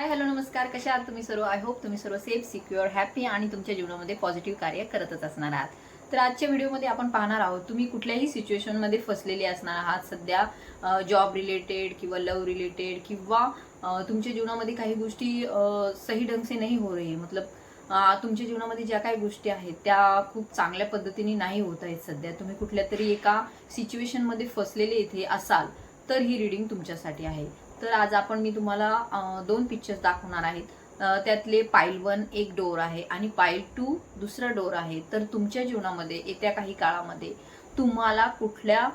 Hi hello नमस्कार. कशा आहात तुम्ही सर्व? आय होप तुम्ही सर्व सेफ सिक्युअर हॅपी आणि तुमच्या जीवनामध्ये पॉझिटिव्ह कार्य करतच असणार आहात. तर आजच्या व्हिडिओमध्ये आपण पाहणार आहोत तुम्ही कुठल्याही सिच्युएशनमध्ये फसलेले असणार आहात सध्या, जॉब रिलेटेड किंवा लव्ह रिलेटेड किंवा तुमच्या जीवनामध्ये काही गोष्टी सही ढंग से नहीं हो रही, मतलब तुमच्या जीवनामध्ये ज्या काही गोष्टी आहेत त्या खूप चांगल्या पद्धतीने नाही होत आहेत. सध्या तुम्ही कुठल्या तरी एका सिच्युएशनमध्ये फसलेले इथे असाल तर ही रीडिंग तुमच्यासाठी आहे. तर आज मी तुम्हाला दोन पिक्चर्स दाखवणार आहेत. त्यातले पाईल 1 एक डोर आहे आणि पाईल 2 दुसरा डोर आहे. तर तुमच्या जीवनामध्ये येत्या काही काळामध्ये तुम्हाला कुठल्या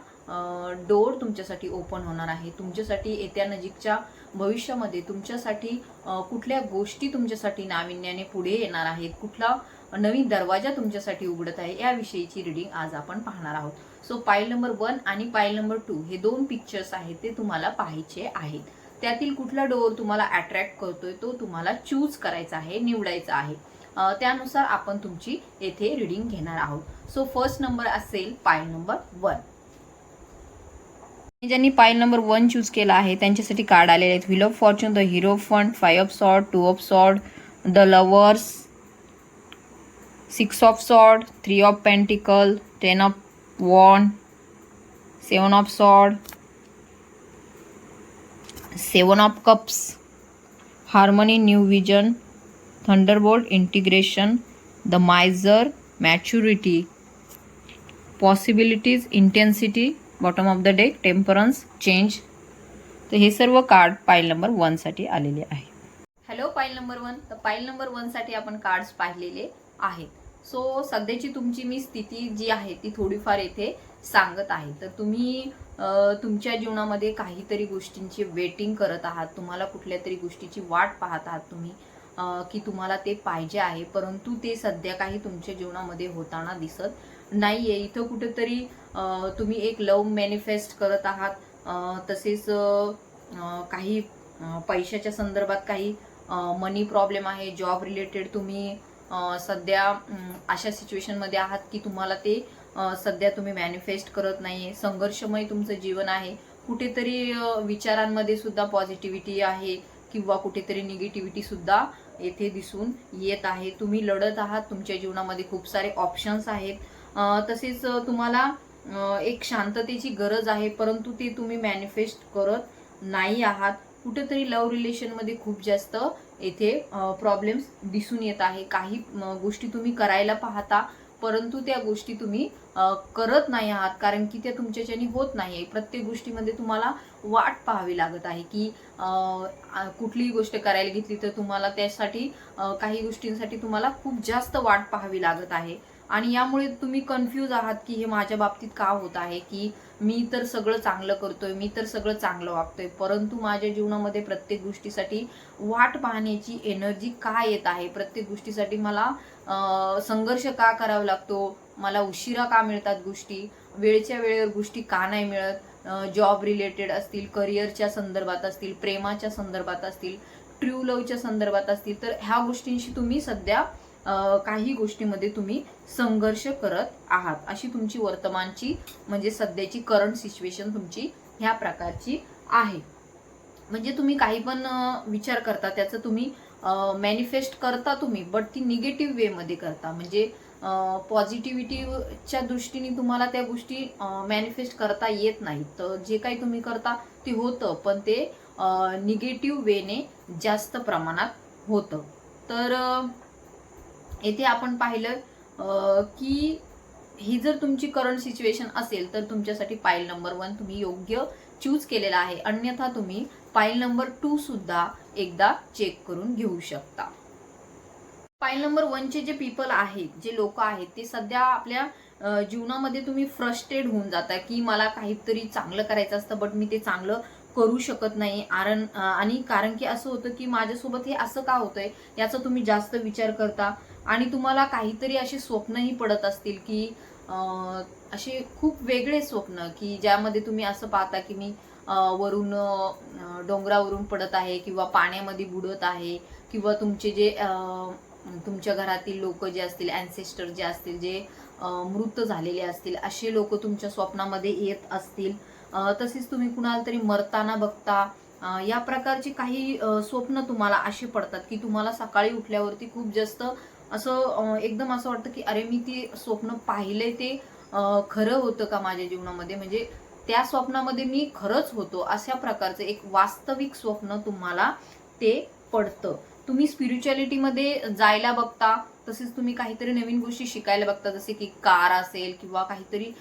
डोर तुमच्यासाठी ओपन होणार आहे, तुमच्यासाठी येत्या नजीकच्या भविष्यामध्ये तुमच्यासाठी कुठल्या गोष्टी तुमच्यासाठी नाविन्याने पुढे येणार आहेत, कुठला नवीन दरवाजा तुमच्यासाठी उघडत आहे, याविषयीची रीडिंग आज आपण पाहणार आहोत. सो पाईल नंबर 1 आणि पाईल नंबर 2 हे दोन पिक्चर्स आहेत, ते तुम्हाला पाहायचे आहेत. त्यातील कुठला डोअर तुम्हाला अट्रॅक्ट करतोय तो तुम्हाला चूज करायचा आहे, निवडायचा आहे. त्यानुसार आपण तुमची येथे रीडिंग घेणार आहोत. सो फर्स्ट नंबर असेल पाईल नंबर 1. ज्यांनी पाईल नंबर 1 चूज केला आहे त्यांच्यासाठी कार्ड आलेले आहेत. Wheel of fortune, the hierophant, 5 of sword, 2 of sword, the lovers, 6 of sword, 3 of pentacle, 10 of wand, 7 of sword, 7 of cups, harmony, new vision, thunderbolt, integration, the miser, maturity, possibilities, intensity, bottom of the deck, temperance, change. तर हे सर्व card pile number 1 साठी आलेले आहे. Hello पाईल number 1. तर पाईल number 1 साठी आपण कार्ड्स पाहिलेले आहेत. सो सध्याची तुमची मी स्थिती जी आहे ती थोडीफार येथे सांगत आहे. तर तुम्ही तुमच्या जीवनामध्ये काहीतरी गोष्टींची वेटिंग करत आहात, तुम्हाला कुठल्या तरी गोष्टीची वाट पाहत आहात तुम्ही, की तुम्हाला ते पाहिजे आहे, परंतु ते सध्या काही तुमच्या जीवनामध्ये होताना दिसत नाहीये. इथं कुठेतरी तुम्ही एक लव्ह मॅनिफेस्ट करत आहात. तसेच काही पैशाच्या संदर्भात काही मनी प्रॉब्लेम आहे. जॉब रिलेटेड तुम्ही सध्या अशा सिच्युएशनमध्ये आहात की तुम्हाला ते सध्या तुम्ही मॅनिफेस्ट करत नाहीये. संघर्षमय तुमचं जीवन आहे. कुठेतरी विचारांमध्ये सुद्धा पॉझिटिव्हिटी आहे किंवा कुठेतरी निगेटिव्हिटी सुद्धा येथे दिसून येत आहे. तुम्ही लढत आहात, तुमच्या जीवनामध्ये खूप सारे ऑप्शन्स आहेत. तसेच तुम्हाला एक शांततेची गरज आहे, परंतु ते तुम्ही मॅनिफेस्ट करत नाही आहात. कुठेतरी लव्ह रिलेशनमध्ये खूप जास्त येथे प्रॉब्लेम्स दिसून येत आहे. काही गोष्टी तुम्ही करायला पाहता, परंतु त्या गोष्टी तुम्ही करत नाही आहात, कारण की त्या तुमच्याच्याने होत नाही. प्रत्येक गोष्टीमध्ये तुम्हाला वाट पाहावी लागत आहे की कुठलीही गोष्ट करायला घेतली तर तुम्हाला त्यासाठी काही गोष्टींसाठी तुम्हाला खूप जास्त वाट पाहावी लागत आहे. आणि यामुळे तुम्ही कन्फ्यूज आहात की हे माझ्या बाबतीत का होत आहे, की मी तर सगळं चांगलं करतोय, मी तर सगळं चांगलं वागतोय, परंतु माझ्या जीवनामध्ये प्रत्येक गोष्टीसाठी वाट पाहण्याची एनर्जी का येत आहे, प्रत्येक गोष्टीसाठी मला संघर्ष का करावा लागतो, मला उशिरा का मिळतात गोष्टी, वेळच्या वेळेवर गोष्टी का नाही मिळत. जॉब रिलेटेड असतील, करिअरच्या संदर्भात असतील, प्रेमाच्या संदर्भात असतील, ट्रू लव्हच्या संदर्भात असतील, तर ह्या गोष्टींशी तुम्ही सध्या काही गोष्टीमध्ये तुम्ही संघर्ष करत आहात. अशी तुमची वर्तमानची म्हणजे सध्याची करंट सिच्युएशन तुमची ह्या प्रकारची आहे. म्हणजे तुम्ही काही पण विचार करता त्याचं तुम्ही मॅनिफेस्ट करता तुम्ही, बट ती निगेटिव्ह वे मध्ये करता. म्हणजे पॉझिटिव्हिटीच्या दृष्टीने तुम्हाला त्या गोष्टी मॅनिफेस्ट करता येत नाही. तर जे काही तुम्ही करता ते होतं, पण ते निगेटिव्ह वेने जास्त प्रमाणात होतं. तर येथे आपण पाहिलं की ही जर तुमची करंट सिच्युएशन असेल तर तुमच्यासाठी पाईल नंबर 1 तुम्ही योग्य चूज केलेला आहे. अन्यथा तुम्ही पाईल नंबर 2 सुद्धा एकदा चेक करून घेऊ शकता. पाईल नंबर 1 चे जे पीपल आहेत, जे लोक आहेत, ते सध्या आपल्या जीवनामध्ये तुम्ही फ्रस्ट्रेट होऊन जाता की मला काहीतरी चांगलं करायचं असतं, बट मी ते चांगलं करू शकत नाही. आणि कारण की असं होतं की माझ्यासोबत हे असं का होतंय याचा तुम्ही जास्त विचार करता. आणि तुम्हाला काहीतरी असे स्वप्नही पडत असतील की असे खूप वेगळे स्वप्न की ज्यामध्ये तुम्ही असं पाहता की मी वरून डोंगरावरून पडत आहे किंवा पाण्यामध्ये बुडत आहे, किंवा तुमचे जे तुमच्या घरातील लोक जे असतील, ॲन्सेस्टर जे असतील, जे मृत झालेले असतील, असे लोक तुमच्या स्वप्नामध्ये येत असतील. तसेच तुम्ही कुणाला तरी मरताना बघता या प्रकारची काही स्वप्न तुम्हाला अशी पडतात की तुम्हाला सकाळी उठल्यावरती खूप जास्त असं एकदम असं वाटतं की अरे मी ते स्वप्न पाहिले ते खरं होतं का माझ्या जीवनामध्ये, म्हणजे त्या स्वप्नामध्ये मी खरंच होतो, अशा प्रकारचं एक वास्तविक स्वप्न तुम्हाला ते पडतं. तुम्ही स्पिरिच्युअलिटीमध्ये जायला बघता, तसेच तुम्ही काहीतरी नवीन गोष्टी शिकायला बघता, जसे की कार असेल किंवा काहीतरी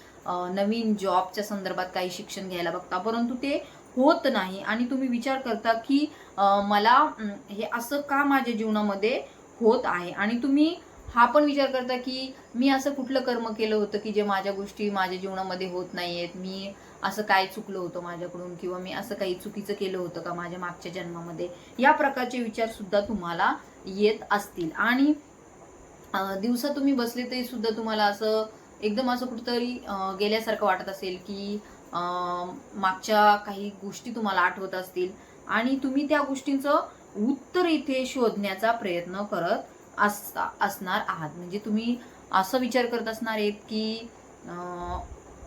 नवीन जॉबच्या संदर्भात काही शिक्षण घ्यायला बघता, परंतु ते होत नाही आणि तुम्ही विचार करता की मला हे असं का माझ्या जीवनामध्ये होत आहे, आणि तुम्ही हा पण विचार करता की मी असं कुठलं कर्म केलं होतं की जे माझ्या गोष्टी माझ्या जीवनामध्ये होत नाहीयेत, मी असं काय चुकलं होतं माझ्याकडून, किंवा मी असं काही चुकीचं केलं होतं का माझ्या मागच्या जन्मामध्ये. या प्रकारचे विचार सुद्धा तुम्हाला येत असतील आणि दिवसा तुम्ही बसले तरी सुद्धा तुम्हाला असं एकदम असं कुठंतरी गेल्यासारखं वाटत असेल की मागच्या काही गोष्टी तुम्हाला आठवत असतील आणि तुम्ही त्या गोष्टींचं उत्तर इथे शोधण्याचा प्रयत्न करत असणार आहात. म्हणजे तुम्ही असं विचार करत असणार आहेत की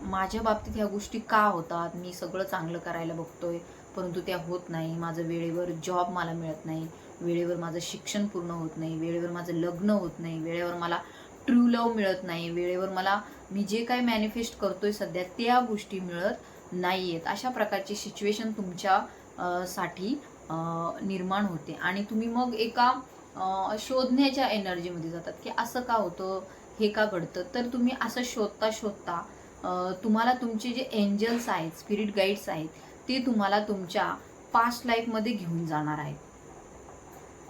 माझ्या बाबतीत ह्या गोष्टी का होतात, मी सगळं चांगलं करायला बघतोय परंतु त्या होत नाही, माझं वेळेवर जॉब मला मिळत नाही, वेळेवर माझं शिक्षण पूर्ण होत नाही, वेळेवर माझं लग्न होत नाही, वेळेवर मला ट्रू लव्ह मिळत नाही, वेळेवर मला मी जे काय मॅनिफेस्ट करतोय सध्या त्या गोष्टी मिळत नाहीयेत. अशा प्रकारची सिच्युएशन तुमच्या साठी निर्माण होते आणि तुम्ही मग एका शोधण्याच्या एनर्जीमध्ये जातात की असं का होतं, हे का घडतं. तर तुम्ही असं शोधता शोधता तुम्हाला तुमचे जे एंजल्स आहेत, स्पिरिट गाईड्स आहेत, ते तुम्हाला तुमच्या पास्ट लाईफमध्ये घेऊन जाणार आहेत.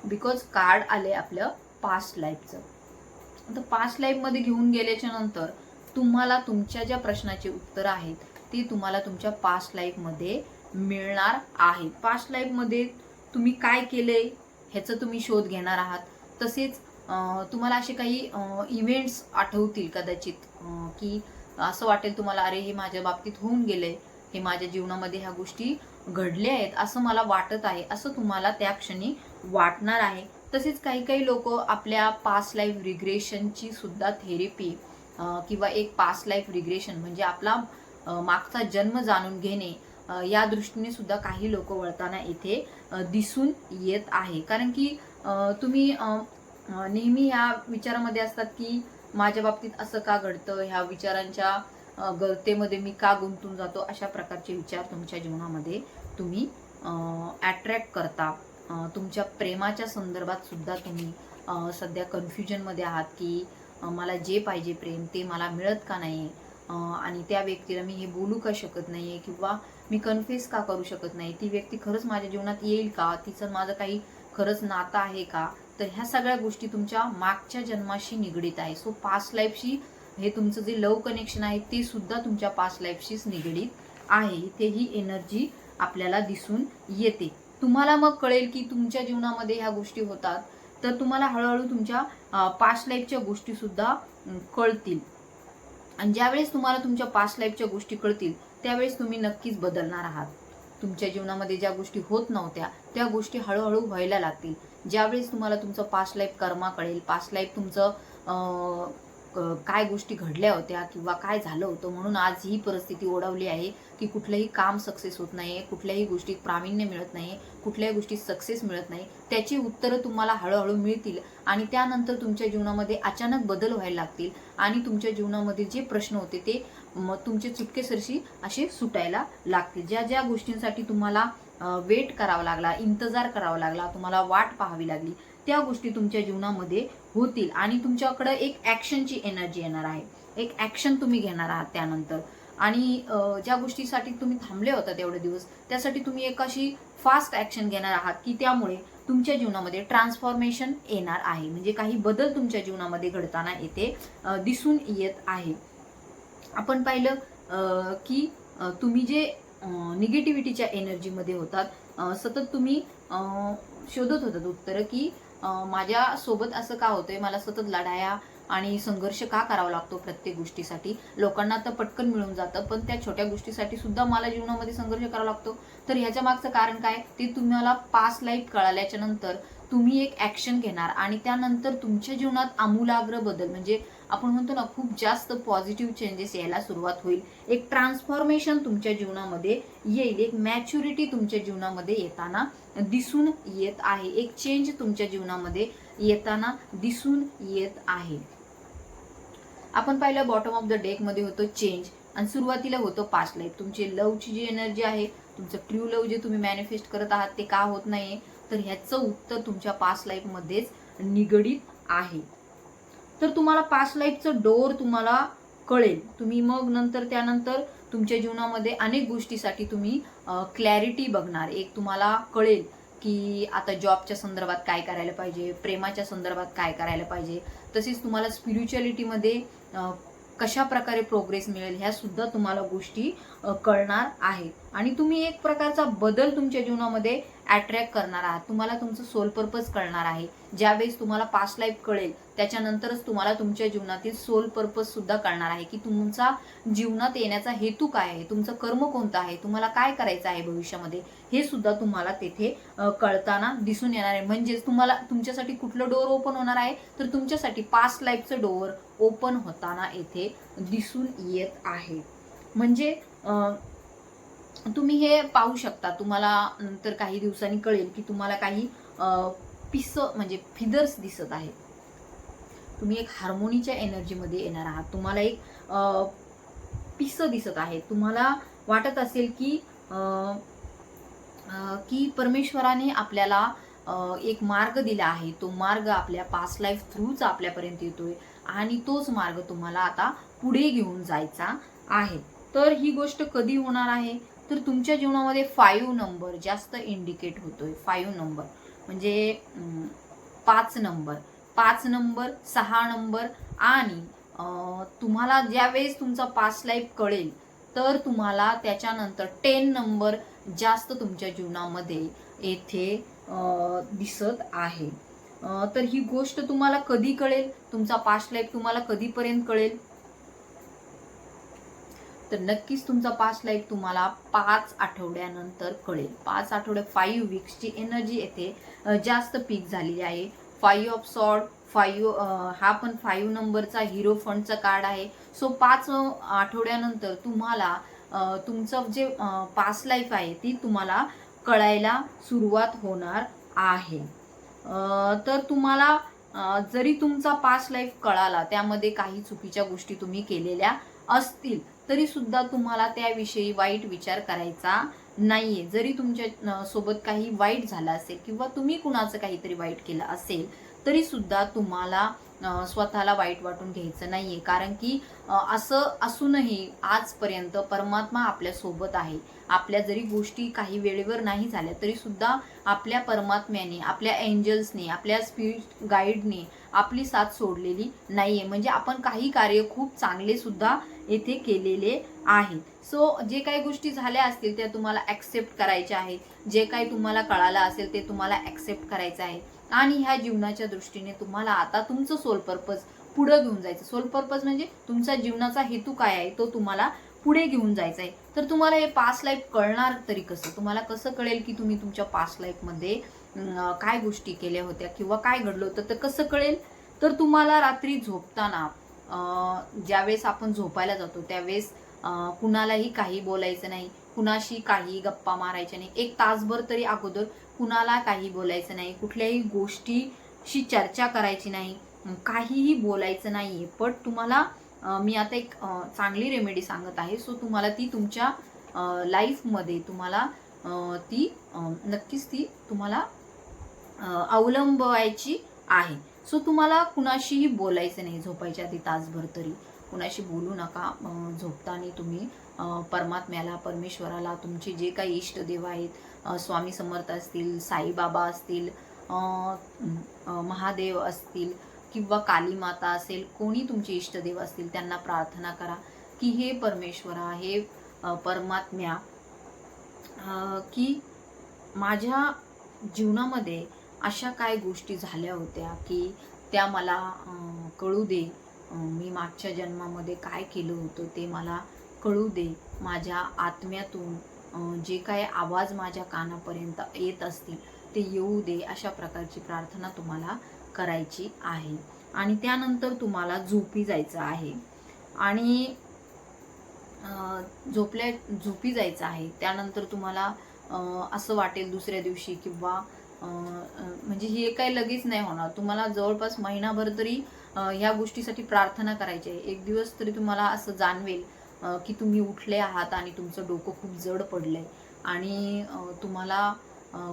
बिकॉज कार्ड आले आपलं पास्ट लाईफचं. तर पास्ट लाईफमध्ये घेऊन गेल्याच्या नंतर तुम्हाला तुमच्या ज्या प्रश्नाचे उत्तर आहेत ते तुम्हाला तुमच्या पास्ट लाईफमध्ये मिळणार आहे. पास्ट लाईफमध्ये तुम्ही काय केलंय ह्याचा तुम्ही शोध घेणार आहात. तसेच तुम्हाला असे काही इव्हेंट्स आठवतील कदाचित की असं वाटेल तुम्हाला अरे हे माझ्या बाबतीत होऊन गेलंय, हे माझ्या जीवनामध्ये ह्या गोष्टी घडल्या आहेत असं मला वाटत आहे, असं तुम्हाला त्या क्षणी वाटणार आहे. तसेच काही काही लोक आपल्या पास्ट लाईफ रिग्रेशनची सुद्धा थेरपी किंवा एक पास्ट लाईफ रिग्रेशन म्हणजे आपला मागचा जन्म जाणून घेणे या दृष्टीने सुद्धा काही लोक वळताना इथे दिसून येत आहे. कारण की तुम्ही नेहमी या विचारामध्ये असतात की माझ्या बाबतीत असं का घडतं, ह्या विचारांच्या गर्तेमध्ये मी का गुंतून जातो, अशा प्रकारचे विचार तुमच्या जीवनामध्ये तुम्ही अट्रॅक्ट करता. तुमच्या प्रेमाच्या संदर्भात सुद्धा तुम्ही सध्या कन्फ्युजनमध्ये आहात की मला जे पाहिजे प्रेम ते मला मिळत का नाही, आणि त्या व्यक्तीला मी हे बोलू का शकत नाही, किंवा मी कन्फ्युज का करू शकत नाही, ती व्यक्ती खरंच माझ्या जीवनात येईल का, तिचं माझं काही खरंच नातं आहे का. तर ह्या सगळ्या गोष्टी तुमच्या मागच्या जन्माशी निगडीत आहे. सो पास्ट लाईफशी हे तुमचं जे लव कनेक्शन आहे ते सुद्धा तुमच्या पास्ट लाईफशीच निगडीत आहे. इथे ही एनर्जी आपल्याला दिसून येते. तुम्हाला मग कळेल की तुमच्या जीवनामध्ये ह्या गोष्टी होतात, तर तुम्हाला हळूहळू तुमच्या पास्ट लाईफच्या गोष्टी सुद्धा कळतील. आणि ज्यावेळेस तुम्हाला तुमच्या पास्ट लाईफच्या गोष्टी कळतील त्यावेळेस तुम्ही नक्कीच बदलणार आहात. तुमच्या जीवनामध्ये ज्या गोष्टी होत नव्हत्या त्या गोष्टी हळूहळू व्हायला लागतील. ज्यावेळेस तुम्हाला तुमचं पास्ट लाईफ कर्मा कळेल, पास्ट लाईफ तुमचं काय गोष्टी घडल्या होत्या किंवा काय झालं होतं म्हणून आज ही परिस्थिती ओढावली आहे की कुठलंही काम सक्सेस होत नाही, कुठल्याही गोष्टीत प्रावीण्य मिळत नाही, कुठल्याही गोष्टीत सक्सेस मिळत नाही, त्याची उत्तरं तुम्हाला हळूहळू मिळतील आणि त्यानंतर तुमच्या जीवनामध्ये अचानक बदल व्हायला लागतील आणि तुमच्या जीवनामध्ये जे प्रश्न होते ते तुमचे चुटकेसरशी असे सुटायला लागतील. ज्या ज्या गोष्टींसाठी तुम्हाला वेट करावा लागला, इंतजार करावा लागला, तुम्हाला वाट पाहावी लागली, त्या गोष्टी तुमच्या जीवनामध्ये होतील आणि तुमच्याकडे एक ॲक्शनची एनर्जी येणार आहे. एक ॲक्शन तुम्ही घेणार आहात त्यानंतर. आणि ज्या गोष्टीसाठी तुम्ही थांबले होता तेवढे दिवस त्यासाठी तुम्ही एक अशी फास्ट ॲक्शन घेणार आहात की त्यामुळे तुमच्या जीवनामध्ये ट्रान्सफॉर्मेशन येणार आहे. म्हणजे काही बदल तुमच्या जीवनामध्ये घडताना येथे दिसून येत आहे. आपण पाहिलं की तुम्ही जे निगेटिव्हिटीच्या एनर्जीमध्ये होतात, सतत तुम्ही शोधत होतात उत्तरं की माझ्या सोबत असं का होतंय, मला सतत लढाया आणि संघर्ष का करावा लागतो प्रत्येक गोष्टीसाठी. लोकांना तर पटकन मिळून जातं, पण त्या छोट्या गोष्टीसाठी सुद्धा मला जीवनामध्ये संघर्ष करावा लागतो. तर ह्याच्या मागचं कारण काय ते तुम्हाला पास्ट लाईफ कळाल्याच्या नंतर तुम्ही एक ऍक्शन घेणार आणि त्यानंतर तुमच्या जीवनात आमूलाग्र बदल, म्हणजे आपण म्हणतो ना, खूप जास्त पॉझिटिव्ह चेंजेस यायला सुरुवात होईल. एक ट्रान्सफॉर्मेशन तुमच्या जीवनामध्ये येईल, एक मॅच्युरिटी तुमच्या जीवनामध्ये येताना दिसून येत आहे, एक चेंज तुमच्या जीवनामध्ये येताना दिसून येत आहे. आपण पाहिलं बॉटम ऑफ द डेक मध्ये होतं चेंज आणि सुरुवातीला होतं पास्ट लाईफ. तुमची लवची जी एनर्जी आहे, तुमचं ट्रू लव जे तुम्ही मॅनिफेस्ट करत आहात ते का होत नाहीये, तर ह्याचं उत्तर तुमच्या पास्ट लाईफ मध्येच निगडीत आहे. तर तुम्हाला पास्ट लाईफचं डोर तुम्हाला कळेल, तुम्ही मग नंतर त्यानंतर तुमच्या जीवनामध्ये अनेक गोष्टीसाठी तुम्ही क्लॅरिटी बघणार. एक तुम्हाला कळेल की आता जॉबच्या संदर्भात काय करायला पाहिजे, प्रेमाच्या संदर्भात काय करायला पाहिजे, तसेच तुम्हाला स्पिरिच्युअलिटीमध्ये कशा प्रकारे प्रोग्रेस मिळेल ह्या सुद्धा तुम्हाला गोष्टी कळणार आहेत. आणि तुम्ही एक प्रकारचा बदल तुमच्या जीवनामध्ये अट्रॅक्ट करणार आहात. तुम्हाला तुमचं सोल पर्पज कळणार आहे. ज्यावेळेस तुम्हाला पास्ट लाईफ कळेल त्याच्यानंतरच तुम्हाला तुमच्या जीवनातील सोल पर्पज सुद्धा कळणार आहे की तुमचा जीवनात येण्याचा हेतू काय आहे, तुमचं कर्म कोणतं आहे, तुम्हाला काय करायचं आहे भविष्यामध्ये, हे सुद्धा तुम्हाला तेथे कळताना दिसून येणार आहे. म्हणजेच तुम्हाला तुमच्यासाठी कुठलं डोअर ओपन होणार आहे, तर तुमच्यासाठी पास्ट लाईफचं डोअर ओपन होताना येथे दिसून येत आहे. म्हणजे तुम्ही हे पाहू शकता. तुम्हाला नंतर काही दिवसांनी कळेल की तुम्हाला काही पिस म्हणजे फिदर्स दिसत आहेत. तुम्ही एक हार्मोनीच्या एनर्जीमध्ये येणार आहात. तुम्हाला एक पिस दिसत आहे. तुम्हाला वाटत असेल की परमेश्वराने आपल्याला एक मार्ग दिला आहे. तो मार्ग आपल्या पास्ट लाईफ थ्रूच आपल्यापर्यंत येतोय आणि तोच मार्ग तुम्हाला आता पुढे घेऊन जायचा आहे. तर ही गोष्ट कधी होणार आहे, तर तुमच्या जीवनामध्ये 5 नंबर जास्त इंडिकेट होतोय. 5 नंबर म्हणजे 5 नंबर, 6 नंबर आणि तुम्हाला ज्यावेळेस तुमचा पास्ट लाईफ कळेल तर तुम्हाला त्याच्यानंतर 10 नंबर जास्त तुमच्या जीवनामध्ये येथे दिसत आहे. तर ही गोष्ट तुम्हाला कधी कळेल, तुमचा पास्ट लाईफ तुम्हाला कधीपर्यंत कळेल, तर नक्कीच तुमचा पास्ट लाईफ तुम्हाला 5 आठवड्यानंतर कळेल. 5 आठवडे 5 वीक्सची एनर्जी येथे जास्त पीक झालेली आहे. 5 ऑफ सॉर्ड, 5 हा पण 5 नंबरचा हिरो फंडचा कार्ड आहे. सो 5 आठवड्यानंतर तुम्हाला तुमचं जे पास्ट लाईफ आहे ती तुम्हाला कळायला सुरुवात होणार आहे. तर तुम्हाला जरी तुमचा पास्ट लाईफ कळाला, त्यामध्ये काही चुकीच्या गोष्टी तुम्ही केलेल्या असतील तरी सुद्धा तुम्हाला त्याविषयी वाईट विचार करायचा नाहीये. जरी तुमच्या सोबत काही वाईट झालं असेल किंवा तुम्ही कुणाचं काहीतरी वाईट केलं असेल तरी सुद्धा तुम्हाला स्वतःला वाईट वाटून घ्यायचं नाहीये. कारण की असं असूनही आजपर्यंत परमात्मा आपल्या सोबत आहे. आपल्या जरी गोष्टी काही वेळेवर नाही झाल्या तरी सुद्धा आपल्या परमात्म्याने, आपल्या एंजल्सने, आपल्या स्पिरिट गाईडने आपली साथ सोडलेली नाहीये. म्हणजे आपण काही कार्य खूप चांगले सुद्धा येथे केलेले आहेत. सो जे काही गोष्टी झाल्या असतील त्या तुम्हाला ऍक्सेप्ट करायच्या आहेत. जे काही तुम्हाला कळालं असेल ते तुम्हाला ऍक्सेप्ट करायचं आहे. आणि ह्या जीवनाच्या दृष्टीने तुम्हाला आता तुमचं सोल पर्पज पुढे घेऊन जायचं. सोल पर्पज म्हणजे तुमचा जीवनाचा हेतू काय आहे तो तुम्हाला पुढे घेऊन जायचा आहे. तर तुम्हाला हे पास्ट लाईफ कळणार तरी कसं, तुम्हाला कसं कळेल की तुम्ही तुमच्या पास्ट लाईफ मध्ये काय गोष्टी केल्या होत्या किंवा काय घडलं होतं, तर कसं कळेल, तर तुम्हाला रात्री झोपताना ज्यावेळेस आपण झोपायला जातो त्यावेळेस कुणालाही काही बोलायचं नाही, कुणाशी काही गप्पा मारायच्या नाही. 1 तासभर तरी अगोदर कुणाला काही बोलायचं नाही, कुठल्याही गोष्टीशी चर्चा करायची नाही, काहीही बोलायचं नाहीये. पण तुम्हाला मी आता एक चांगली रेमेडी सांगत आहे. सो तुम्हाला ती तुमच्या लाईफमध्ये तुम्हाला ती नक्कीच ती तुम्हाला अवलंबवायची आहे. सो तुम्हाला कुणाशीही बोलायचं नाही झोपायच्या आधी तासभर तरी. कुणाशी बोलू नका. झोपताना तुम्ही परमात्म्याला, परमेश्वराला, तुमचे जे काही इष्टदेव आहेत, स्वामी समर्थ असतील, साईबाबा असतील, महादेव असतील किंवा काली माता असेल, कोणी तुमचे इष्टदेव असतील त्यांना प्रार्थना करा की हे परमेश्वरा, हे परमात्म्या, की माझ्या जीवनामध्ये अशा काय गोष्टी झाल्या होत्या की त्या मला कळू दे. मी मागच्या जन्मामध्ये काय केलं होतं ते मला कळू दे. माझ्या आत्म्यातून जे काय आवाज माझ्या कानापर्यंत येत असतील ते येऊ दे. अशा प्रकारची प्रार्थना तुम्हाला करायची आहे. आणि त्यानंतर तुम्हाला झोपी जायचं आहे. आणि झोपी जायचं आहे. त्यानंतर तुम्हाला असं वाटेल दुसऱ्या दिवशी किंवा म्हणजे हे काही लगेच नाही होणार. तुम्हाला जवळपास महिनाभर तरी ह्या गोष्टीसाठी प्रार्थना करायची आहे. एक दिवस तरी तुम्हाला असं जाणवेल की तुम्ही उठले आहात आणि तुमचं डोकं खूप जड पडलंय आणि तुम्हाला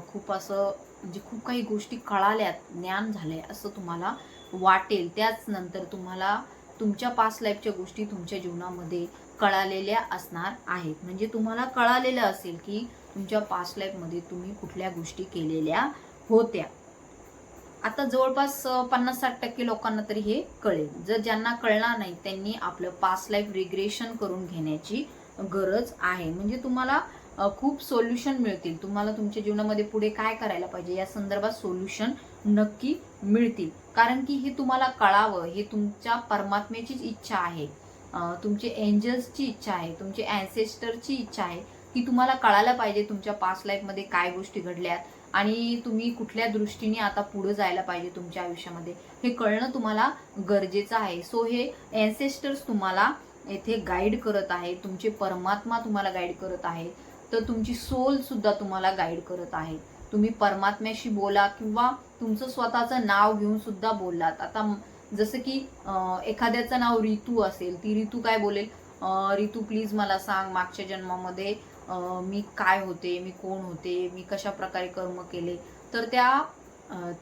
खूप असं म्हणजे खूप काही गोष्टी कळाल्यात, ज्ञान झालंय असं तुम्हाला वाटेल. त्याच नंतर तुम्हाला तुमच्या पास्ट लाईफच्या गोष्टी तुमच्या जीवनामध्ये कळालेल्या असणार आहेत. म्हणजे तुम्हाला कळालेलं असेल की तुमच्या पास्ट लाईफमध्ये तुम्ही कुठल्या गोष्टी केलेल्या होत्या. आता जवळपास 50-60% लोकांना तरी हे कळेल. जर ज्यांना कळणार नाही त्यांनी आपलं पास्ट लाईफ रिग्रेशन करून घेण्याची गरज आहे. म्हणजे तुम्हाला खूप सोल्युशन मिळतील. तुम्हाला तुमच्या जीवनामध्ये पुढे काय करायला पाहिजे या संदर्भात सोल्युशन नक्की मिळतील. कारण की हे तुम्हाला कळावं, हे तुमच्या परमात्म्याचीच इच्छा आहे, तुमचे एंजल्सची इच्छा आहे, तुमचे अँसेस्टरची इच्छा आहे की तुम्हाला कळायला पाहिजे तुमच्या पास्ट लाईफमध्ये काय गोष्टी घडल्यात आणि तुम्ही कुठल्या दृष्टीने आता पुढे जायला पाहिजे तुमच्या आयुष्यामध्ये हे कळणं तुम्हाला गरजेचं आहे. सो हे अँसेस्टर्स तुम्हाला येथे गाईड करत आहे. तुमचे परमात्मा तुम्हाला गाईड करत आहे. तर तुमची सोल सुद्धा तुम्हाला गाईड करत आहे. तुम्ही परमात्म्याशी बोला किंवा तुमचं स्वतःचं नाव घेऊन सुद्धा बोललात. आता जसं की एखाद्याचं नाव रितू असेल, ती रितू काय बोलेल, रितू प्लीज मला सांग मागच्या जन्मामध्ये मी काय होते, मी कोण होते, मी कशा प्रकारे कर्म केले. तर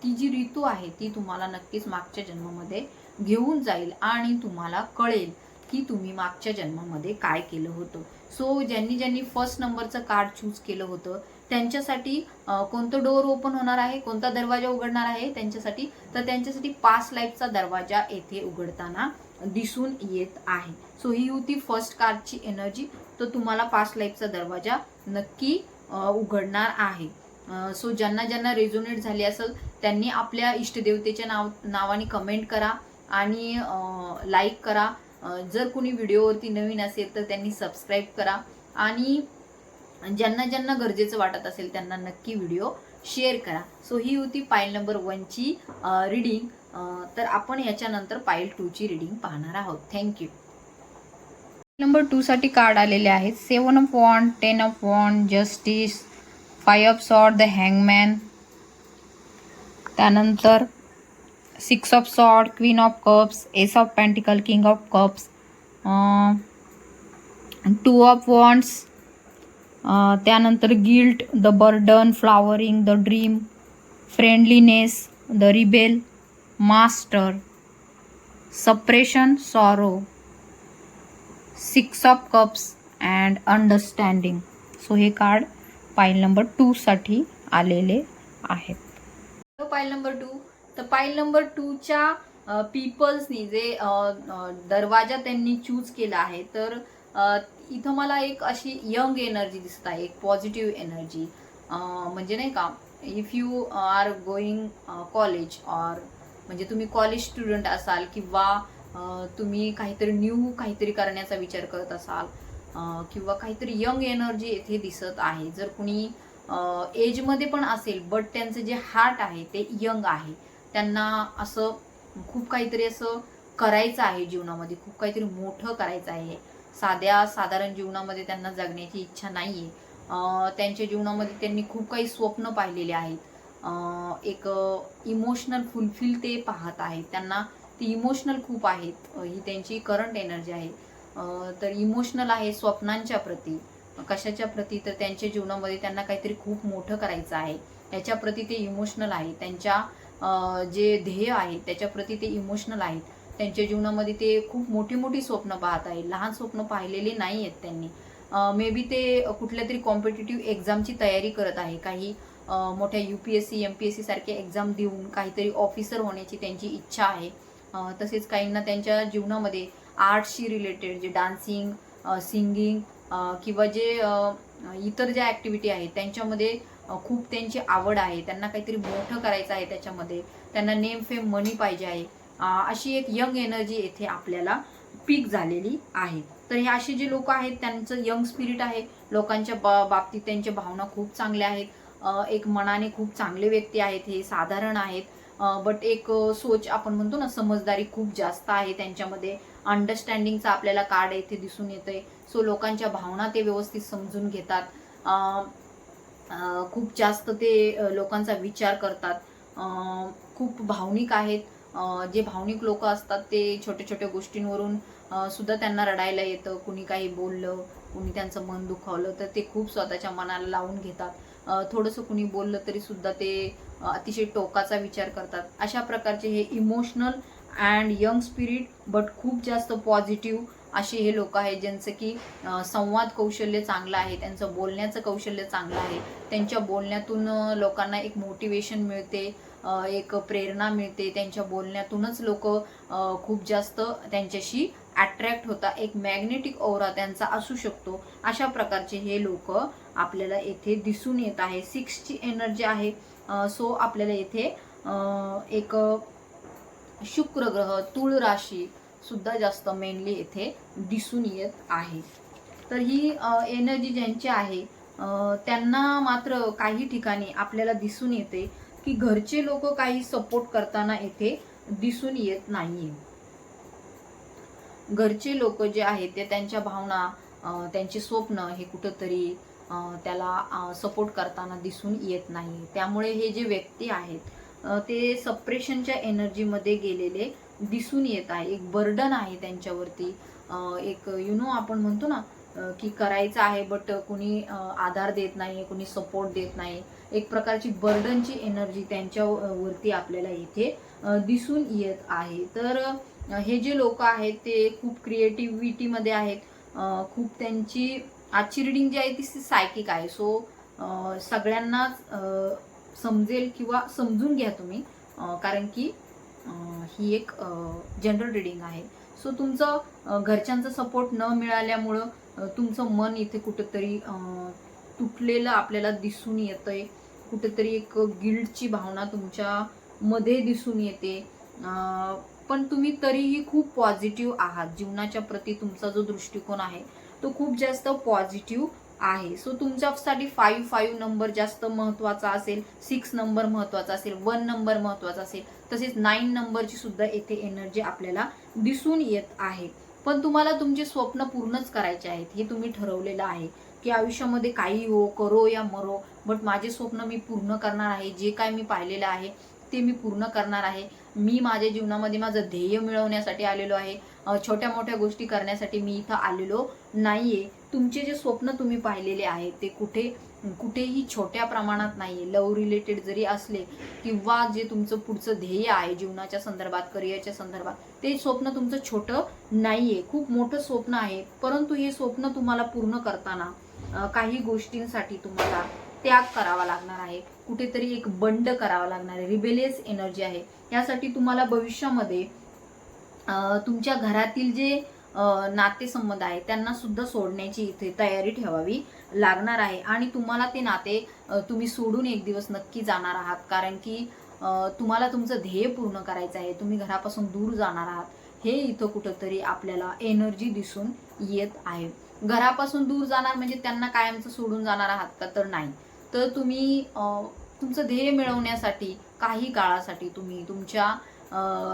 ती जी रितू आहे ती तुम्हाला नक्कीच मागच्या जन्मामध्ये घेऊन जाईल आणि तुम्हाला कळेल की तुम्ही मागच्या जन्मामध्ये काय केलं होतं. सो ज्यांनी फर्स्ट नंबरचं कार्ड चूज केलं होतं त्यांच्यासाठी कोणतं डोअर ओपन होणार आहे, कोणता दरवाजा उघडणार आहे त्यांच्यासाठी, तर त्यांच्यासाठी पास्ट लाईफचा दरवाजा येथे उघडताना दिसून येत आहे. सो ही होती फर्स्ट कार्डची एनर्जी. तर तुम्हाला पास्ट लाईफचा दरवाजा नक्की उघडणार आहे. सो ज्यांना रेझोनेट झाली असेल त्यांनी आपल्या इष्टदेवतेच्या नावाने कमेंट करा आणि लाईक करा. जर कोणी व्हिडिओवरती नवीन असेल तर त्यांनी सबस्क्राईब करा आणि ज्यांना गरजेचं वाटत असेल त्यांना नक्की व्हिडिओ शेअर करा. सो ही होती पाईल नंबर 1ची रीडिंग. तर आपण याच्यानंतर पाईल 2ची रीडिंग पाहणार आहोत. थँक्यू. नंबर 2 साठी कार्ड आलेले आहेत 7 of wand, 10 of wand, justice, 5 of sword, the hangman, त्यानंतर 6 of sword, queen of cups, ace of pentacle, king of cups, 2 of wands, त्यानंतर guilt, the burden, flowering, the dream, friendliness, the rebel, master, suppression, sorrow, 6 of cups and understanding. So हे card pile number 2 साठी आलेले आहेत. पाईल number 2. तर पाईल number 2च्या पीपल्सनी जे दरवाजा त्यांनी चूज केला आहे तर इथं मला एक अशी यंग एनर्जी दिसत आहे, एक पॉझिटिव्ह एनर्जी. म्हणजे नाही का, if you are going college or म्हणजे तुम्ही कॉलेज स्टुडंट असाल किंवा तुम्ही काहीतरी करण्याचा विचार करत असाल किंवा काहीतरी यंग एनर्जी येथे दिसत आहे. जर कुणी एजमध्ये पण असेल बट त्यांचं जे हार्ट आहे ते यंग आहे, त्यांना असं खूप काहीतरी असं करायचं आहे जीवनामध्ये, खूप काहीतरी मोठं करायचं आहे. साधारण जीवनामध्ये त्यांना जगण्याची इच्छा नाहीये. त्यांच्या जीवनामध्ये त्यांनी खूप काही स्वप्न पाहिलेले आहेत. एक इमोशनल फुलफिल ते पाहत आहेत. त्यांना ती इमोशनल खूप आहेत. ही त्यांची करंट एनर्जी आहे. तर इमोशनल आहे स्वप्नांच्या प्रती. कशाच्या प्रती, तर त्यांच्या जीवनामध्ये त्यांना काहीतरी खूप मोठं करायचं आहे याच्या प्रती ते इमोशनल आहे. त्यांच्या जे ध्येय आहे त्याच्या प्रती ते इमोशनल आहेत. त्यांच्या जीवनामध्ये ते खूप मोठी स्वप्न पाहत आहे. लहान स्वप्न पाहिलेले नाही आहेत त्यांनी. मे बी ते कुठल्या तरी कॉम्पिटिटिव्ह एक्झामची तयारी करत आहे. काही मोठ्या UPSC MPSC सारख्या एक्झाम देऊन काहीतरी ऑफिसर होण्याची त्यांची इच्छा आहे. तसेच काहींना त्यांच्या जीवनामध्ये आर्ट्सशी रिलेटेड जे डान्सिंग, सिंगिंग किंवा जे इतर ज्या ॲक्टिव्हिटी आहेत त्यांच्यामध्ये खूप त्यांची आवड आहे, त्यांना काहीतरी मोठं करायचं आहे त्याच्यामध्ये, त्यांना नेम फेम मनी पाहिजे आहे, अशी एक यंग एनर्जी येथे आपल्याला पीक झालेली आहे. तर हे असे जे लोक आहेत त्यांचं यंग स्पिरिट आहे, लोकांच्या बाबतीत त्यांच्या भावना खूप चांगल्या आहेत, एक मनाने खूप चांगले व्यक्ती आहेत, हे साधारण आहेत, बट एक सोच आपण म्हणतो ना, समजदारी खूप जास्त आहे त्यांच्यामध्ये. अंडरस्टँडिंगचा आपल्याला कार्ड इथे दिसून येतंय. सो लोकांच्या भावना ते व्यवस्थित समजून घेतात, खूप जास्त ते लोकांचा विचार करतात, खूप भावनिक आहेत. जे भावनिक लोक असतात ते छोट्या छोट्या गोष्टींवरून सुद्धा त्यांना रडायला येतं. कुणी काही बोललं, कुणी त्यांचं मन दुखावलं तर ते खूप स्वतःच्या मनाला लावून घेतात. थोडंसं कुणी बोललं तरी सुद्धा ते अतिशय टोकाचा विचार करतात. अशा प्रकारचे हे emotional and young spirit but खूप जास्त पॉझिटिव्ह असे हे लोक आहेत, ज्यांचं की संवाद कौशल्य चांगलं आहे, त्यांचं बोलण्याचं कौशल्य चांगलं आहे, त्यांच्या बोलण्यातून लोकांना एक मोटिवेशन मिळते, एक प्रेरणा मिळते. त्यांच्या बोलण्यातूनच लोक खूप जास्त त्यांच्याशी अट्रॅक्ट होतात. एक मॅग्नेटिक ऑरा त्यांचा असू शकतो. अशा प्रकारचे हे लोक आपल्याला येथे दिसून येत आहे. 6 ची एनर्जी आहे. सो आपल्याला येथे एक शुक्र ग्रह, तुळ राशी सुद्धा जास्त मेनली येथे दिसून येत आहे. तर ही एनर्जी ज्यांची आहे त्यांना मात्र काही ठिकाणी आपल्याला दिसून येते की घरचे लोक काही सपोर्ट करताना येथे दिसून येत नाहीये. घरचे लोक जे आहेत ते त्यांच्या भावना, त्यांचे स्वप्न हे कुठंतरी त्याला सपोर्ट करताना दिसून येत नाही. त्यामुळे हे जे व्यक्ती आहेत ते सप्रेशनच्या एनर्जीमध्ये गेलेले दिसून येत आहे. एक बर्डन आहे त्यांच्यावरती, एक आपण म्हणतो ना की करायचं आहे बट कुणी आधार देत नाही, कुणी सपोर्ट देत नाही. एक प्रकारची बर्डनची एनर्जी त्यांच्यावरती आपल्याला इथे दिसून येत आहे. तर हे जे लोक आहेत ते खूप क्रिएटिव्हिटीमध्ये आहेत. खूप त्यांची आजची रिडिंग जी आहे ती सायकिक आहे. सो सगळ्यांनाच समजेल किंवा समजून घ्या तुम्ही, कारण की ही एक जनरल रिडिंग आहे. सो तुमचं घरच्यांचा सपोर्ट न मिळाल्यामुळं तुमचं मन इथे कुठेतरी तुटलेलं आपल्याला दिसून येतंय. कुठेतरी एक गिल्टची भावना तुमच्या मध्ये दिसून येते, पण तुम्ही तरीही खूप पॉझिटिव्ह आहात. जीवनाच्या प्रती तुमचा जो दृष्टिकोन आहे तो खूप जास्त पॉझिटिव्ह आहे. सो तुमच्यासाठी 5 नंबर जास्त महत्त्वाचा असेल, 6 नंबर महत्त्वाचा असेल, 1 नंबर महत्त्वाचा असेल, तसेच 9 नंबरची सुद्धा येथे एनर्जी आपल्याला दिसून येत आहे. पण तुम्हाला तुमचे स्वप्न पूर्णच करायचे आहेत, हे तुम्ही ठरवलेलं आहे की आयुष्यामध्ये काही हो, करो या मरो, बट माझे स्वप्न मी पूर्ण करणार आहे. जे काय मी पाहिलेलं आहे ते मी पूर्ण करणार आहे. मी माझ्या जीवनामध्ये माझं ध्येय मिळवण्यासाठी आलेलो आहे, छोट्या मोठ्या गोष्टी करण्यासाठी मी इथं आलेलो नाहीये. तुमचे जे स्वप्न तुम्ही पाहिलेले आहेत ते कुठेही छोट्या प्रमाणात नाहीये. लव्ह रिलेटेड जरी असले किंवा जे तुमचं पुढचं ध्येय आहे जीवनाच्या संदर्भात, करिअरच्या संदर्भात, ते स्वप्न तुमचं छोटं नाहीये, खूप मोठं स्वप्न आहे. परंतु हे स्वप्न तुम्हाला पूर्ण करताना काही गोष्टींसाठी तुम्हाला त्याग करावा लागणार आहे, कुठेतरी एक बंड करावा लागणार आहे. रिबेलियस एनर्जी आहे. यासाठी तुम्हाला भविष्यामध्ये तुमच्या घरातील जे नातेसंबंध आहेत त्यांना सुद्धा सोडण्याची इथे तयारी ठेवावी लागणार आहे. आणि तुम्हाला ते नाते तुम्ही सोडून एक दिवस नक्की जाणार आहात, कारण की तुम्हाला तुमचं ध्येय पूर्ण करायचं आहे. तुम्ही घरापासून दूर जाणार आहात, हे इथं कुठंतरी आपल्याला एनर्जी दिसून येत आहे. घरापासून दूर जाणार म्हणजे त्यांना कायमचं सोडून जाणार आहात का? तर नाही. तर तुम्ही तुमचं ध्येय मिळवण्यासाठी काही काळासाठी तुम्ही तुमच्या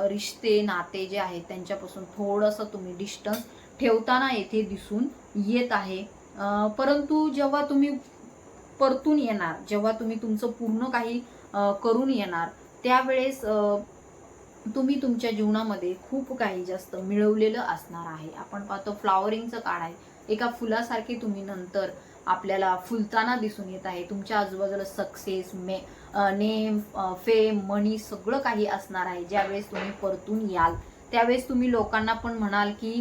रिश्ते, नाते जे आहेत त्यांच्यापासून थोडंसं तुम्ही डिस्टन्स ठेवताना येथे दिसून येत आहे. परंतु जेव्हा तुम्ही परतून येणार, जेव्हा तुम्ही तुमचं पूर्ण काही करून येणार, त्यावेळेस तुम्ही तुमच्या जीवनामध्ये खूप काही जास्त मिळवलेलं असणार आहे. आपण पाहतो फ्लॉवरिंगचं कार्ड आहे. एका फुलासारखे तुम्ही नंतर आपल्याला फुलताना दिसून येत आहे. तुमच्या आजूबाजूला सक्सेस, नेम, फेम, मनी सगळं काही असणार आहे. ज्यावेळेस तुम्ही परतून याल त्यावेळेस तुम्ही लोकांना पण म्हणाल की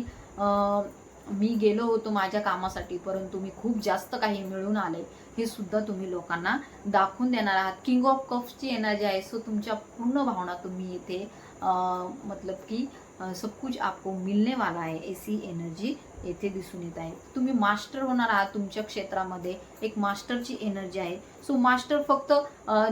मी गेलो होतो माझ्या कामासाठी, परंतु मी खूप जास्त काही मिळून आले. हे सुद्धा तुम्ही लोकांना दाखवून देणार आहात. किंग ऑफ कप्सची एनर्जी आहे. सो तुमच्या पूर्ण भावना तुम्ही इथे मतलब की सब कुछ आपको मिलने वाला है, ऐसी एनर्जी येथे दिसून येत आहे. तुम्ही मास्टर होणार आहात तुमच्या क्षेत्रामध्ये, एक मास्टरची एनर्जी आहे. सो मास्टर फक्त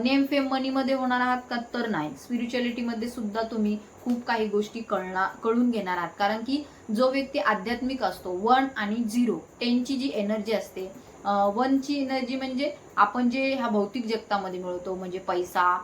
नेम फेम मनीमध्ये होणार आहात का, तर नाही, स्पिरिच्युअलिटीमध्ये सुद्धा तुम्ही खूप काही गोष्टी कळून घेणार आहात. कारण की जो व्यक्ती आध्यात्मिक असतो, 1 आणि 0 10ची जी एनर्जी असते, 1ची एनर्जी म्हणजे आपण जे ह्या भौतिक जगतामध्ये मिळवतो, म्हणजे पैसा,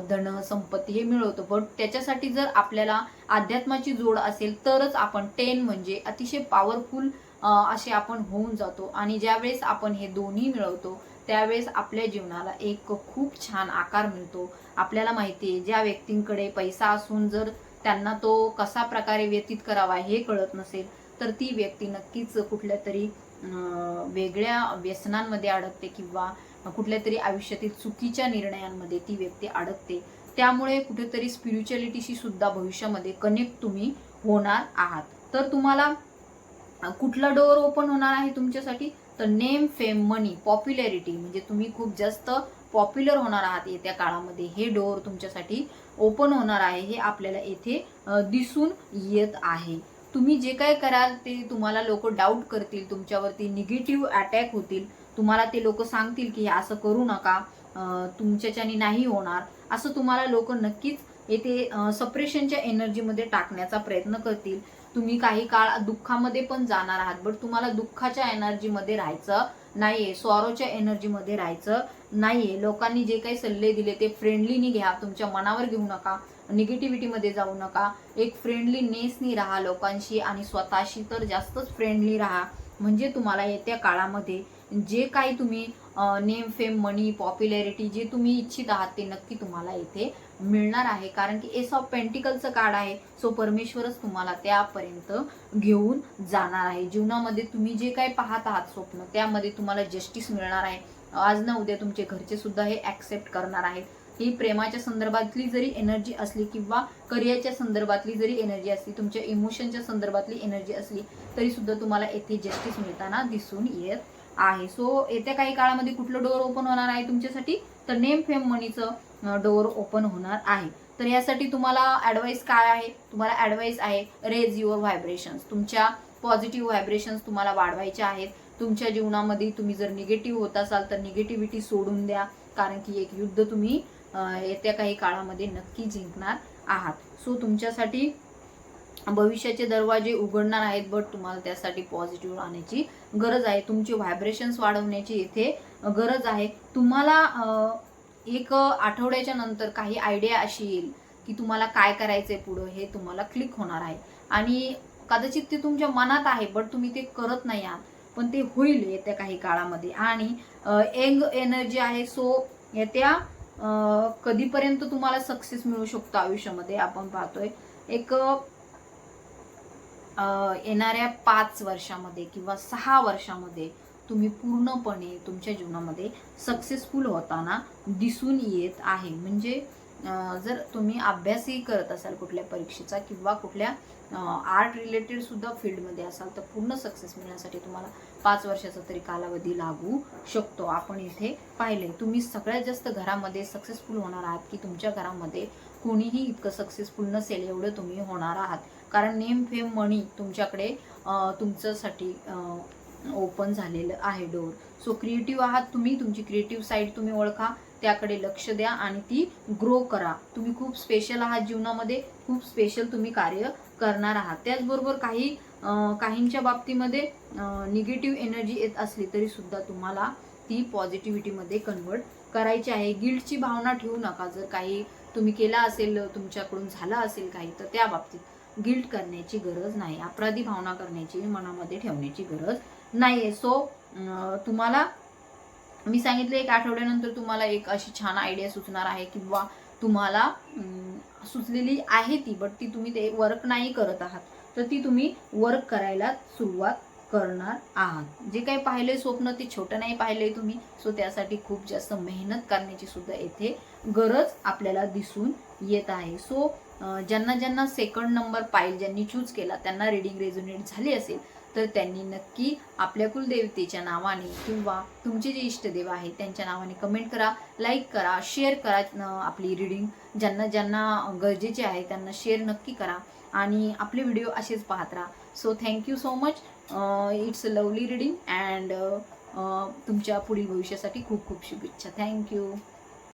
धन संपत्ती हे मिळवतो. पण त्याच्यासाठी जर आपल्याला अध्यात्माची जोड असेल तरच आपण 10 म्हणजे अतिशय पॉवरफुल असे आपण होऊन जातो. आणि ज्यावेळेस आपण हे दोन्ही मिळवतो त्यावेळेस आपल्या जीवनाला एक खूप छान आकार मिळतो. आपल्याला माहिती आहे, ज्या व्यक्तींकडे पैसा असून जर त्यांना तो कसा प्रकारे व्यतीत करावा हे कळत नसेल तर ती व्यक्ती नक्कीच कुठल्या तरी वेगळ्या व्यसनांमध्ये अडकते किंवा कुठल्या तरी आयुष्यातील चुकीच्या निर्णयांमध्ये ती व्यक्ती अडकते. त्यामुळे कुठेतरी स्पिरिच्युअलिटीशी सुद्धा भविष्यामध्ये कनेक्ट तुम्ही होणार आहात. तर तुम्हाला कुठला डोअर ओपन होणार आहे तुमच्यासाठी, तर नेम फेम मनी पॉप्युलॅरिटी, म्हणजे तुम्ही खूप जास्त पॉप्युलर होणार आहात येत्या काळामध्ये. हे डोअर तुमच्यासाठी ओपन होणार आहे, हे आपल्याला येथे दिसून येत आहे. तुम्ही जे काय कराल ते तुम्हाला लोक डाऊट करतील, तुमच्यावरती निगेटिव्ह अटॅक होतील. तुम्हाला ते लोक सांगतील की असं करू नका, तुमच्याच्याने नाही होणार, असं तुम्हाला लोक नक्कीच येथे सप्रेशनच्या एनर्जीमध्ये टाकण्याचा प्रयत्न करतील. तुम्ही काही काळ दुःखामध्ये पण जाणार आहात, बट तुम्हाला दुःखाच्या एनर्जीमध्ये राहायचं नाहीये, सॉरोच्या एनर्जीमध्ये राहायचं नाहीये. लोकांनी जे काही सल्ले दिले ते फ्रेंडलीनी घ्या, तुमच्या मनावर घेऊ नका, निगेटिव्हिटीमध्ये जाऊ नका. एक फ्रेंडलीनेसनी राहा लोकांशी आणि स्वतःशी तर जास्तच फ्रेंडली राहा. म्हणजे तुम्हाला येत्या काळामध्ये जे काही तुम्ही नेम फेम मनी पॉप्युलॅरिटी जे तुम्ही इच्छित आहात ते नक्की तुम्हाला इथे मिळणार आहे. कारण की एस ऑफ पेंटिकलचं कार्ड आहे. सो परमेश्वरच तुम्हाला त्यापर्यंत घेऊन जाणार आहे. जीवनामध्ये तुम्ही जे काही पाहत आहात स्वप्न, त्यामध्ये तुम्हाला जस्टिस मिळणार आहे. आज ना उद्या तुमचे घरचे सुद्धा हे ऍक्सेप्ट करणार आहेत. ही प्रेमाच्या संदर्भातली जरी एनर्जी असली किंवा करिअरच्या संदर्भातली जरी एनर्जी असली, तुमच्या इमोशनच्या संदर्भातली एनर्जी असली तरी सुद्धा तुम्हाला येथे जस्टिस मिळताना दिसून येत आहे. सो येत्या काही काळामध्ये कुठलं डोअर ओपन होणार आहे तुमच्यासाठी, तर नेम फेम मनीचं डोअर ओपन होणार आहे. तर यासाठी तुम्हाला ऍडवाइस काय आहे, तुम्हाला ऍडवाइस आहे रेज युअर व्हायब्रेशन्स. तुमच्या पॉझिटिव्ह व्हायब्रेशन्स तुम्हाला वाढवायचे आहेत. तुमच्या जीवनामध्ये तुम्ही जर निगेटिव्ह होत असाल तर निगेटिव्हिटी सोडून द्या. कारण की एक युद्ध तुम्ही येत्या काही काळामध्ये नक्की जिंकणार आहात. सो तुमच्यासाठी भविष्याचे दरवाजे उघडणार आहेत, बट तुम्हाला त्यासाठी पॉझिटिव्ह राहण्याची गरज आहे. तुमचे व्हायब्रेशन्स वाढवण्याची इथे गरज आहे. तुम्हाला एक आठवड्याच्या नंतर काही आयडिया अशी येईल की तुम्हाला काय करायचंय पुढं, हे तुम्हाला क्लिक होणार आहे. आणि कदाचित ते तुमच्या मनात आहे बट तुम्ही ते करत नाही आहात, पण ते होईल येत्या काही काळामध्ये. आणि यंग एनर्जी आहे. सो येत्या कधीपर्यंत तुम्हाला सक्सेस मिळू शकतो आयुष्यामध्ये आपण पाहतोय, एक येणाऱ्या 5 वर्षामध्ये किंवा 6 वर्षामध्ये तुम्ही पूर्णपणे तुमच्या जीवनामध्ये सक्सेसफुल होताना दिसून येत आहे. म्हणजे जर तुम्ही अभ्यासही करत असाल कुठल्या परीक्षेचा किंवा कुठल्या आर्ट रिलेटेड सुद्धा फील्डमध्ये असाल तर पूर्ण सक्सेस मिळण्यासाठी तुम्हाला 5 वर्षाचा तरी कालावधी लागू शकतो. आपण इथे पाहिले तुम्ही सगळ्यात जास्त घरामध्ये सक्सेसफुल होणार आहात की तुमच्या घरामध्ये कोणीही इतकं सक्सेसफुल नसेल एवढं तुम्ही होणार आहात. कारण नेम फेम मनी तुमच्याकडे तुमच्यासाठी ओपन झालेलं आहे डोर. सो क्रिएटिव्ह आहात तुम्ही, तुमची क्रिएटिव्ह साईड तुम्ही ओळखा, त्याकडे लक्ष द्या आणि ती ग्रो करा. तुम्ही खूप स्पेशल आहात जीवनामध्ये, खूप स्पेशल तुम्ही कार्य करणार आहात. त्याचबरोबर काहींच्या बाबतीमध्ये निगेटिव्ह एनर्जी येत असली तरी सुद्धा तुम्हाला ती पॉझिटिव्हिटीमध्ये कन्वर्ट करायची आहे. गिल्टची भावना ठेवू नका. जर काही तुम्ही केला असेल, तुमच्याकडून झालं असेल काही, तर त्या बाबतीत गिल्ट करण्याची गरज नाही, अपराधी भावना करण्याची मनामध्ये ठेवण्याची गरज नाहीये. सो तुम्हाला मी सांगितलं एक आठवड्यानंतर तुम्हाला एक अशी छान आयडिया सुचणार आहे किंवा तुम्हाला सुचलेली आहे ती, बट ती तुम्ही ते वर्क नाही करत आहात, तर ती तुम्ही वर्क करायला सुरुवात करणार आहात. जे काही पाहिले स्वप्न ते छोटं नाही पाहिलंय तुम्ही. सो त्यासाठी खूप जास्त मेहनत करण्याची सुद्धा येथे गरज आपल्याला दिसून येत आहे. सो ज्यांना सेकंड नंबर पाहिजे, ज्यांनी चूज केला त्यांना रीडिंग रेझोनेट झाली असेल तर त्यांनी नक्की आपल्या कुलदेवतेच्या नावाने किंवा तुमचे जे इष्टदेव आहे त्यांच्या नावाने कमेंट करा, लाईक करा, शेअर करा आपली रीडिंग. ज्यांना ज्यांना गरजेचे आहे त्यांना शेअर नक्की करा आणि आपले व्हिडिओ असेच पाहत राहा. So thank you so much. It's a lovely reading and तुमच्या पुढील भविष्यासाठी खूप खूप शुभेच्छा. थँक्यू.